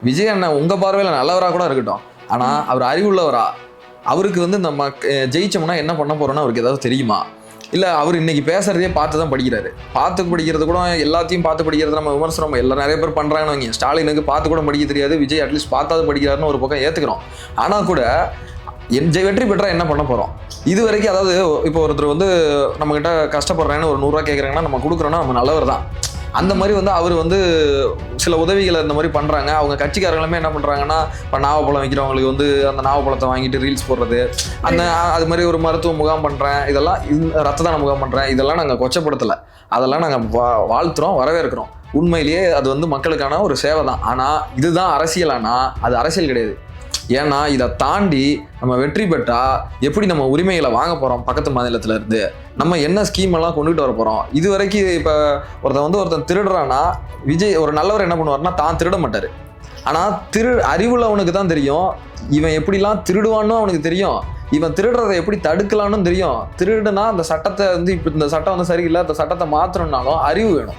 விஜய் அண்ணன் உங்க பார்வையில நல்லவரா கூட இருக்கட்டும், ஆனா அவர் அறிவுள்ளவரா? அவருக்கு வந்து நம்ம ஜெயிச்சோம்னா என்ன பண்ண போறோம்னு அவருக்கு ஏதாவது தெரியுமா? இல்ல அவர் இன்னைக்கு பேசுறதே பார்த்து தான் படிக்கிறாரு. பார்த்து படிக்கிறது கூட எல்லாத்தையும் பார்த்து படிக்கிறது நம்ம விமர்சனம் எல்லாம் நிறைய பேர் பண்றாங்கன்னு வைங்க. ஸ்டாலினுக்கு பார்த்து கூட படிக்க தெரியாது, விஜய் அட்லீஸ்ட் பார்த்தாது படிக்கிறாருன்னு ஒரு பக்கம் ஏத்துக்கிறோம். ஆனா கூட வெற்றி பெற்றா என்ன பண்ண போறோம்? இது வரைக்கும் அதாவது இப்போ ஒருத்தர் வந்து நம்ம கிட்ட கஷ்டப்படுறேன்னு ஒரு 100 ரூபா கேட்கறாங்கன்னா நம்ம கொடுக்குறோம்னா நம்ம நல்லவர் தான். அந்த மாதிரி வந்து அவர் வந்து சில உதவிகளை இந்த மாதிரி பண்றாங்க. அவங்க கட்சிக்காரங்களுமே என்ன பண்றாங்கன்னா, இப்போ நாவப்பழம் வைக்கிறவங்களுக்கு வந்து அந்த நாவப்பழத்தை வாங்கிட்டு ரீல்ஸ் போடுறது, அந்த அது மாதிரி ஒரு மருத்துவ முகாம் பண்றேன், இதெல்லாம் ரத்த தான முகாம் பண்றேன், இதெல்லாம் நாங்கள் கொச்சப்படுத்தலை. அதெல்லாம் நாங்கள் வாழ்த்துறோம், வரவேற்கிறோம். உண்மையிலேயே அது வந்து மக்களுக்கான ஒரு சேவை தான். ஆனால் இதுதான் அரசியலானா அது அரசியல் கிடையாது. ஏன்னா இதை தாண்டி நம்ம வெற்றி பெற்றா எப்படி நம்ம உரிமைகளை வாங்க போறோம் பக்கத்து மாநிலத்துல இருந்து, நம்ம என்ன ஸ்கீம் எல்லாம் கொண்டுகிட்டு வர போறோம். இது வரைக்கும் இப்ப ஒருத்தன் திருடுறான்னா, விஜய் ஒரு நல்லவர் என்ன பண்ணுவார்னா தான் திருட மாட்டாரு. ஆனா அறிவுள்ளவனுக்கு தான் தெரியும் இவன் எப்படிலாம் திருடுவான்னு அவனுக்கு தெரியும், இவன் திருடுறதை எப்படி தடுக்கலான்னு தெரியும். திருடுனா அந்த சட்டத்தை வந்து இப்ப இந்த சட்டம் வந்து சரியில்லை, அந்த சட்டத்தை மாற்றணும்னாலும் அறிவு வேணும்.